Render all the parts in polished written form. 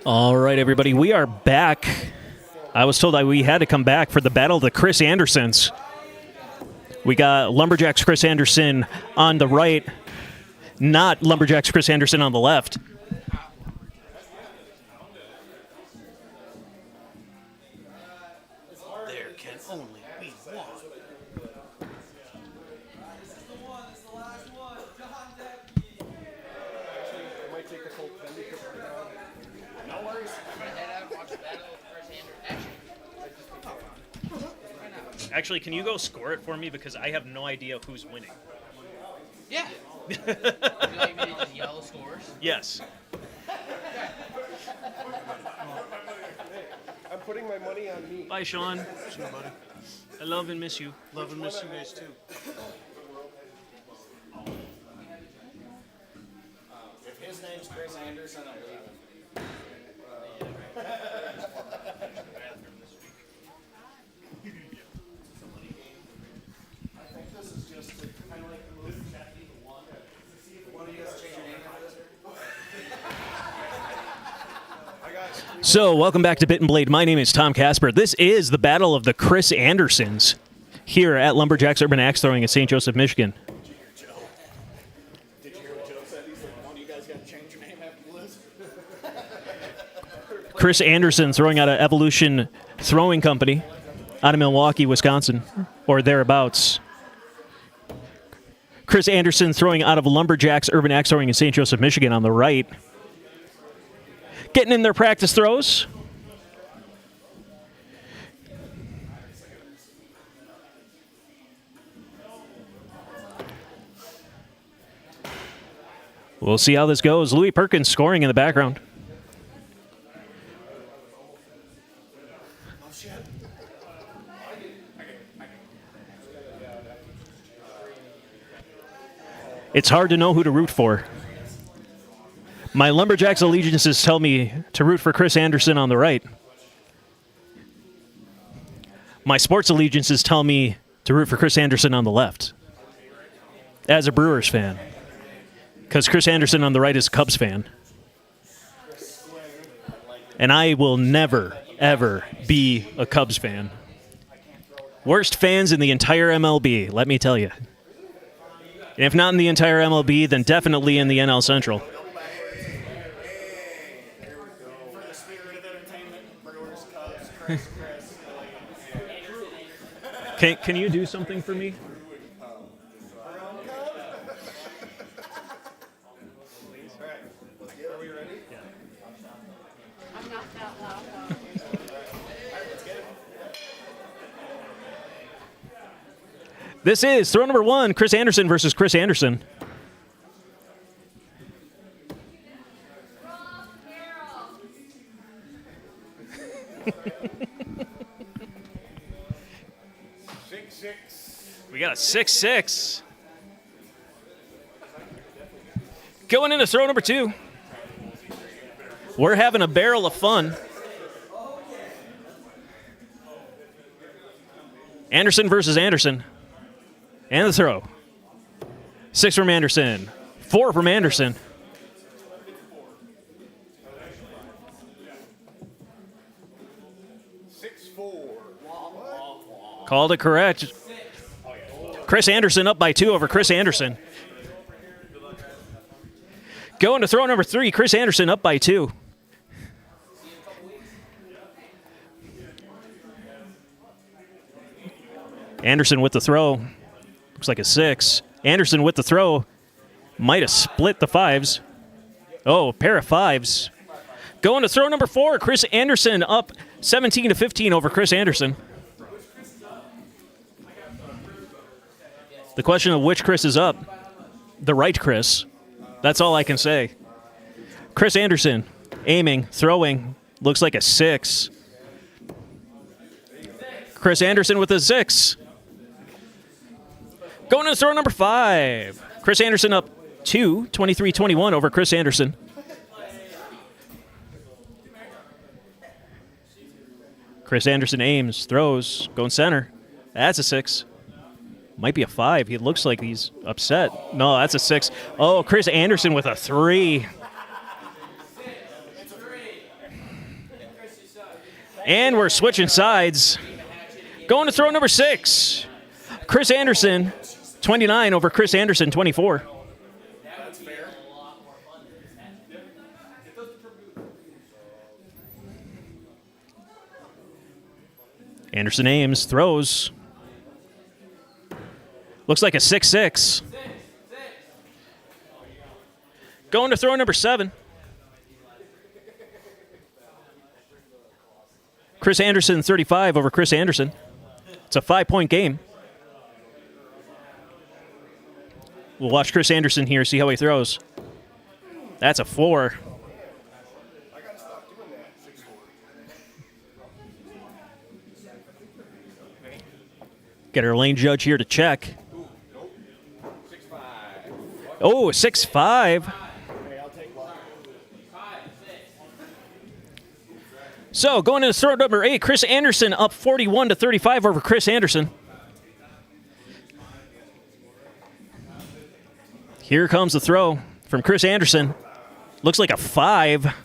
All right, everybody, we are back. I was told that we had to come back for the battle of the Chris Andersons. We got Lumberjax Chris Anderson on the right, not Lumberjax Chris Anderson on the left. There can only be one. Actually, can you go score it for me? Because I have no idea who's winning. Yeah. Would you like me to just yell scores? Yes. I'm putting my money on me. Bye, Sean. See you, buddy. I love and miss you. Love and miss you guys too. If his name's Chris Anderson, I believe him. I think this is just kind of like the movie Jackie the One. One of you guys change your name for this? So, welcome back to Bit and Blade. My name is Tom Casper. This is the battle of the Chris Andersons here at Lumberjax Urban Axe Throwing in St. Joseph, Michigan. Did you hear what Joe said? He's like, one of you guys got to change your name after this. Chris Anderson throwing out of Evolution Throwing Company out of Milwaukee, Wisconsin, or thereabouts. Chris Anderson throwing out of Lumberjax Urban Axe Throwing in St. Joseph, Michigan on the right. Getting in their practice throws. We'll see how this goes. Louis Perkins scoring in the background. It's hard to know who to root for. My Lumberjacks allegiances tell me to root for Chris Anderson on the right. My sports allegiances tell me to root for Chris Anderson on the left. As a Brewers fan. Because Chris Anderson on the right is a Cubs fan. And I will never, ever be a Cubs fan. Worst fans in the entire MLB, let me tell you. And if not in the entire MLB, then definitely in the NL Central. Can you do something for me? I'm not that loud. This is throw number one, Chris Anderson versus Chris Anderson. We got a 6-6. Going into throw number two. We're having a barrel of fun. Anderson versus Anderson. And the throw. 6 from Anderson. 4 from Anderson. Called it correct. Chris Anderson up by 2 over Chris Anderson. Going to throw number 3. Chris Anderson up by 2. Anderson with the throw. Looks like a 6. Anderson with the throw. Might have split the 5s. Oh, a pair of 5s. Going to throw number 4. Chris Anderson up 17-15 over Chris Anderson. The question of which Chris is up. The right Chris. That's all I can say. Chris Anderson aiming, throwing. Looks like a 6. Chris Anderson with a 6. Going to throw number 5. Chris Anderson up 2, 23-21 over Chris Anderson. Chris Anderson aims, throws, going center. That's a 6. Might be a 5. He looks like he's upset. No, that's a 6. Oh, Chris Anderson with a 3. And we're switching sides. Going to throw number 6. Chris Anderson, 29 over Chris Anderson, 24. That's fair. Anderson aims, throws. Looks like a 6-6. Going to throw number 7. Chris Anderson, 35 over Chris Anderson. It's a 5-point game. We'll watch Chris Anderson here, see how he throws. That's a 4. Get our lane judge here to check. Oh, 6-5. So going into throw number 8, Chris Anderson up 41-35 over Chris Anderson. Here comes the throw from Chris Anderson. Looks like a 5.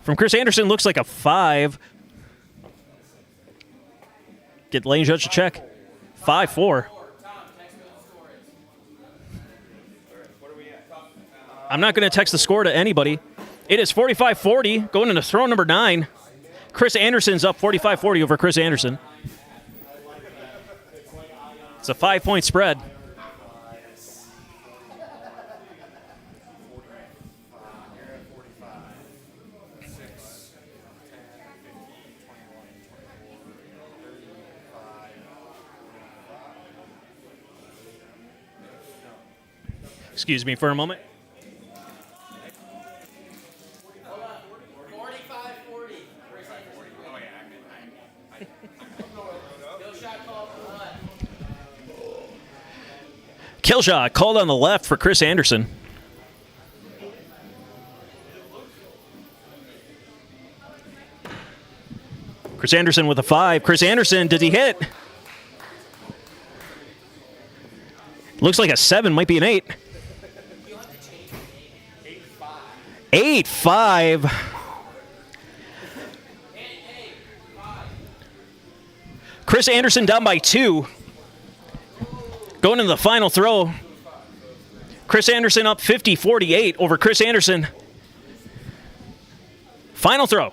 From Chris Anderson, looks like a 5. Get lane judge to check. 5-4. I'm not going to text the score to anybody. It is 45-40 going into throw number 9. Chris Anderson's up 45-40 over Chris Anderson. It's a 5-point spread. Excuse me for a moment. 45-40. Kill shot called on the left for Chris Anderson. Chris Anderson with a 5. Chris Anderson, did he hit? Looks like a 7, might be an 8. 8-5. Chris Anderson down by 2. Going into the final throw. Chris Anderson up 50-48 over Chris Anderson. Final throw.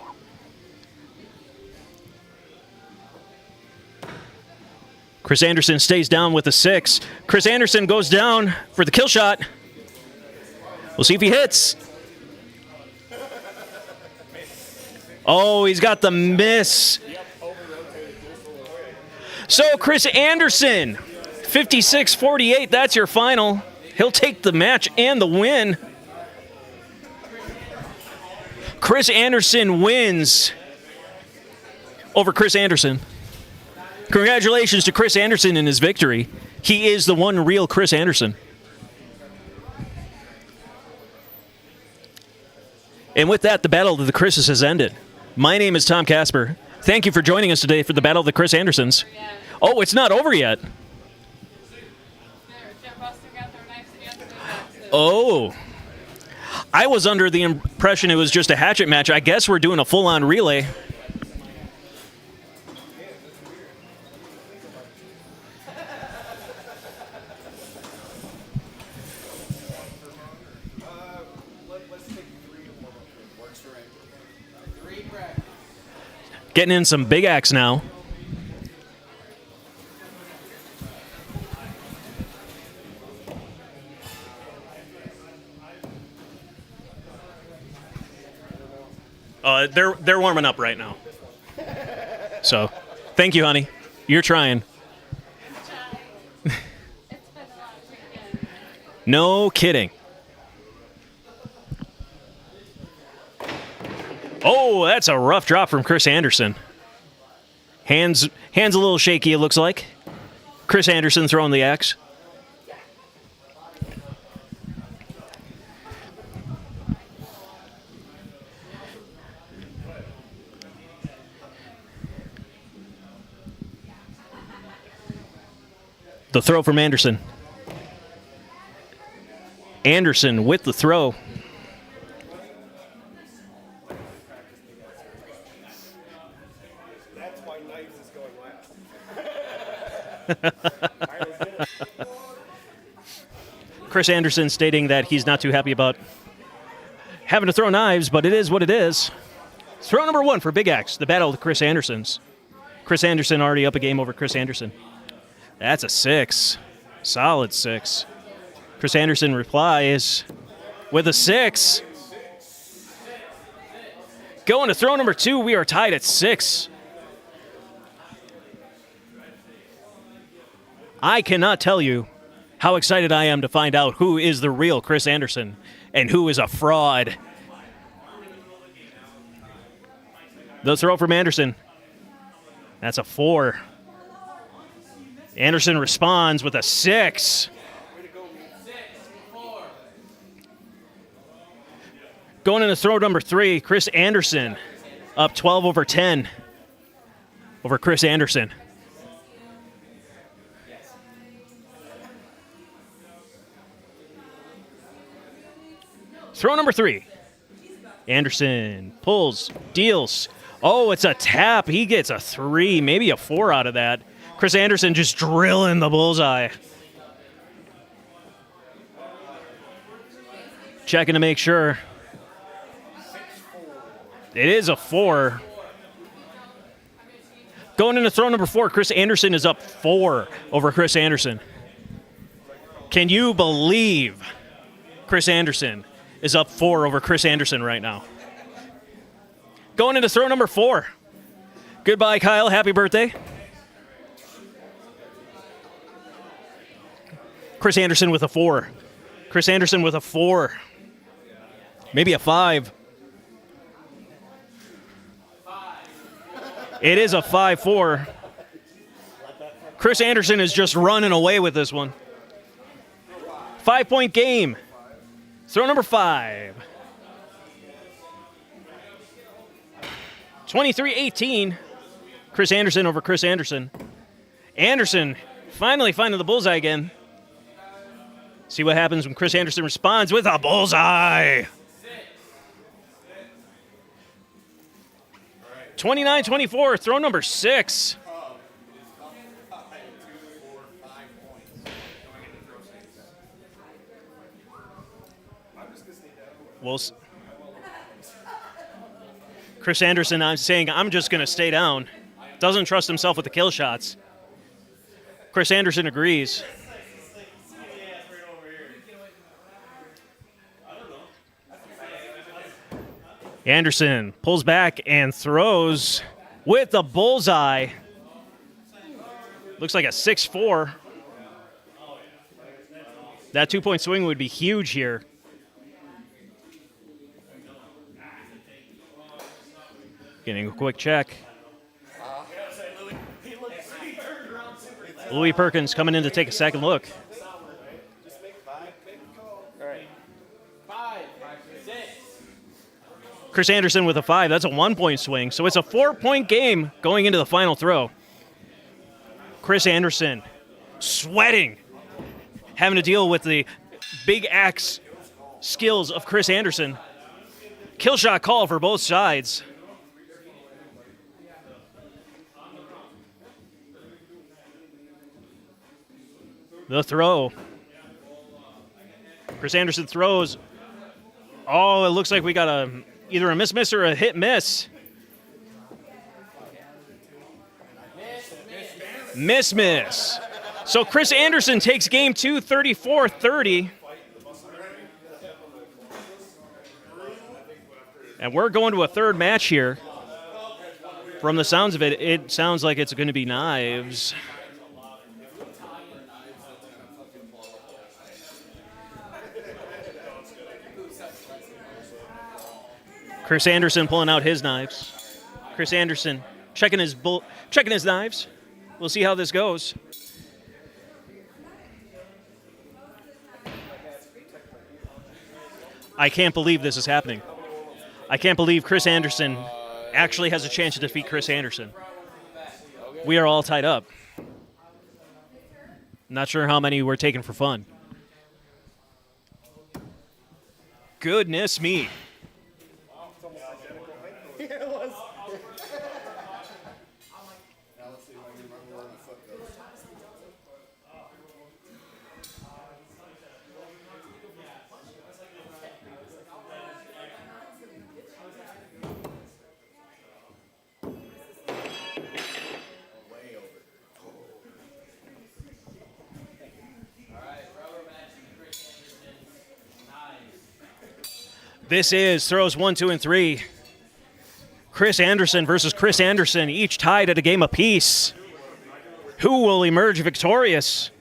Chris Anderson stays down with a 6. Chris Anderson goes down for the kill shot. We'll see if he hits. Oh, he's got the miss. So Chris Anderson, 56-48, that's your final. He'll take the match and the win. Chris Anderson wins over Chris Anderson. Congratulations to Chris Anderson in his victory. He is the one real Chris Anderson. And with that, the Battle of the Chris's has ended. My name is Tom Casper. Thank you for joining us today for the Battle of the Chris Andersons. Oh, it's not over yet. Oh. I was under the impression it was just a hatchet match. I guess we're doing a full-on relay. Getting in some big axe now. They're warming up right now. So, thank you, honey. You're trying. No kidding. Oh, that's a rough drop from Chris Anderson. Hands a little shaky, it looks like. Chris Anderson throwing the axe. The throw from Anderson. Anderson with the throw. Chris Anderson stating that he's not too happy about having to throw knives, but it is what it is. Throw number 1 for Big X, the battle of the Chris Andersons. Chris Anderson already up a game over Chris Anderson. That's a 6. Solid 6. Chris Anderson replies with a 6. Going to throw number 2, we are tied at 6. I cannot tell you how excited I am to find out who is the real Chris Anderson and who is a fraud. The throw from Anderson. That's a 4. Anderson responds with a 6. Going into throw number 3, Chris Anderson up 12 over 10 over Chris Anderson. Throw number 3. Anderson pulls, deals. Oh, it's a tap. He gets a 3, maybe a 4 out of that. Chris Anderson just drilling the bullseye. Checking to make sure. It is a 4. Going into throw number 4, Chris Anderson is up 4 over Chris Anderson. Can you believe Chris Anderson is up 4 over Chris Anderson right now? Going into throw number 4. Goodbye, Kyle. Happy birthday. Chris Anderson with a 4. Chris Anderson with a 4. Maybe a 5. It is a 5-4. Chris Anderson is just running away with this one. 5-point game. Throw number 5. 23-18. Chris Anderson over Chris Anderson. Anderson finally finding the bullseye again. See what happens when Chris Anderson responds with a bullseye. 29-24. Throw number 6. Well, Chris Anderson, I'm saying, I'm just going to stay down. Doesn't trust himself with the kill shots. Chris Anderson agrees. Anderson pulls back and throws with the bullseye. Looks like a 6-4. That 2-point swing would be huge here. Getting a quick check. Louis Perkins coming in to take a second look. Chris Anderson with a 5. That's a 1-point swing. So it's a 4-point game going into the final throw. Chris Anderson sweating, having to deal with the big axe skills of Chris Anderson. Kill shot call for both sides. The throw. Chris Anderson throws. Oh, it looks like we got either a miss or a hit-miss. Miss. So Chris Anderson takes game 2, 34-30. And we're going to a third match here. From the sounds of it, it sounds like it's going to be knives. Chris Anderson pulling out his knives. Chris Anderson checking his knives. We'll see how this goes. I can't believe this is happening. I can't believe Chris Anderson actually has a chance to defeat Chris Anderson. We are all tied up. Not sure how many we're taking for fun. Goodness me. This is throws 1, 2, and 3. Chris Anderson versus Chris Anderson, each tied at a game apiece. Who will emerge victorious?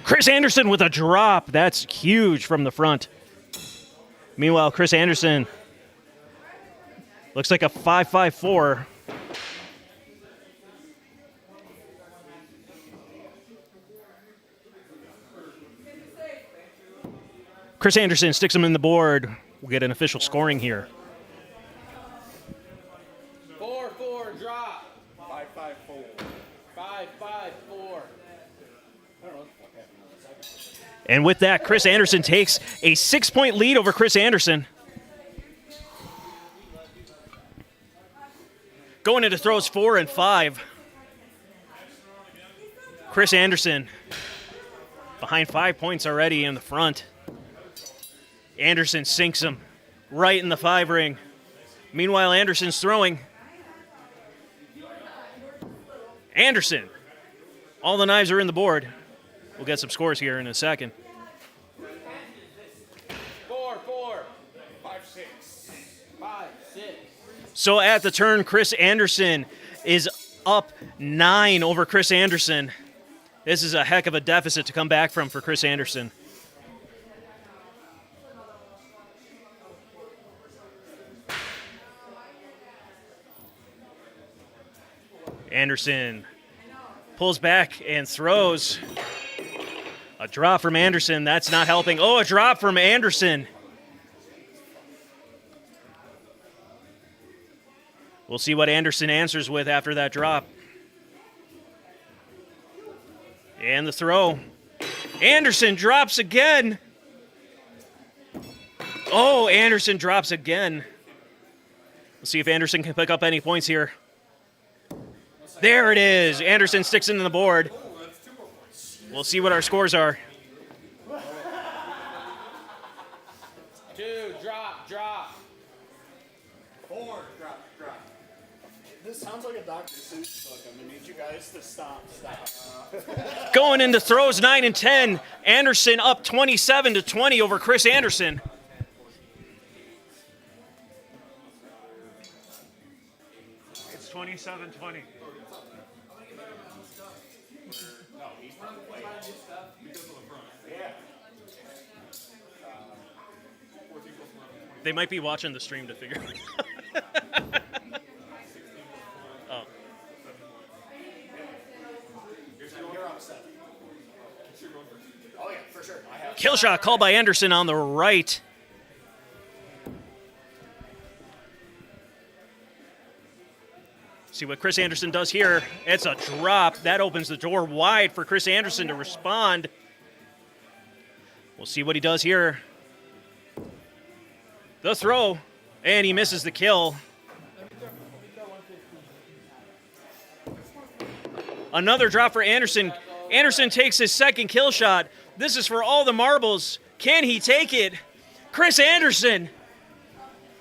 Chris Anderson with a drop. That's huge from the front. Meanwhile, Chris Anderson looks like a 5.54. Chris Anderson sticks him in the board. We'll get an official scoring here. 4-4 drop. 554. 5-5-4. And with that, Chris Anderson takes a 6-point lead over Chris Anderson. Going into throws 4 and 5. Chris Anderson behind 5 points already in the front. Anderson sinks him right in the 5 ring. Meanwhile, Anderson's throwing. Anderson. All the knives are in the board. We'll get some scores here in a second. 4-4. 5-6. 5-6. So at the turn, Chris Anderson is up 9 over Chris Anderson. This is a heck of a deficit to come back from for Chris Anderson. Anderson pulls back and throws. A drop from Anderson. That's not helping. Oh, a drop from Anderson. We'll see what Anderson answers with after that drop. And the throw. Anderson drops again. Oh, Anderson drops again. Let's see if Anderson can pick up any points here. There it is. Anderson sticks into the board. We'll see what our scores are. 2 drop. 4 drop. This sounds like a Dr. Seuss book. I'm gonna need you guys to stop. Going into throws 9 and 10. Anderson up 27-20 over Chris Anderson. It's 27-20. They might be watching the stream to figure it out. Oh. Oh yeah, for sure. I have. Kill shot called by Anderson on the right. See what Chris Anderson does here. It's a drop. That opens the door wide for Chris Anderson to respond. We'll see what he does here. The throw, and he misses the kill. Another drop for Anderson. Anderson takes his second kill shot. This is for all the marbles. Can he take it? Chris Anderson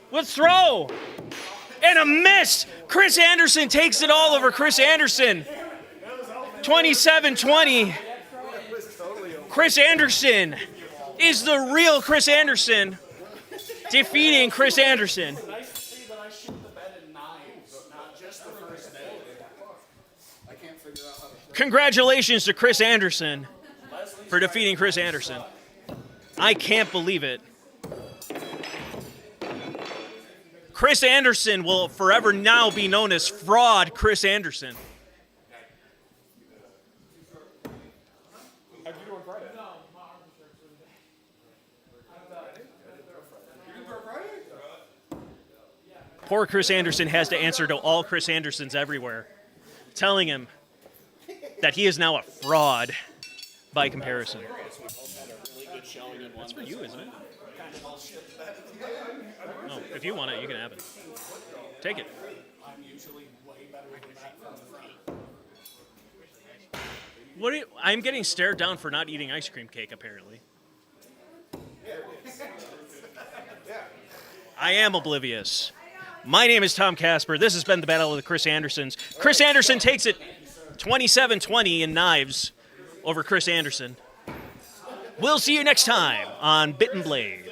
with throw. And a miss. Chris Anderson takes it all over Chris Anderson. 27-20. Chris Anderson is the real Chris Anderson, defeating Chris Anderson. Nice to see that I shoot the bed in 9s, not just the first day. I can't figure out how to. Congratulations to Chris Anderson for defeating Chris Anderson. I can't believe it. Chris Anderson will forever now be known as Fraud Chris Anderson. How'd you do on Friday? Poor Chris Anderson has to answer to all Chris Andersons everywhere, telling him that he is now a fraud by comparison. That's for you, isn't it? Oh, if you want it, you can have it. Take it. I'm getting stared down for not eating ice cream cake, apparently. I am oblivious. My name is Tom Casper. This has been the Battle of the Chris Andersons. Chris Anderson takes it 27-20 in knives over Chris Anderson. We'll see you next time on Bit and Blade.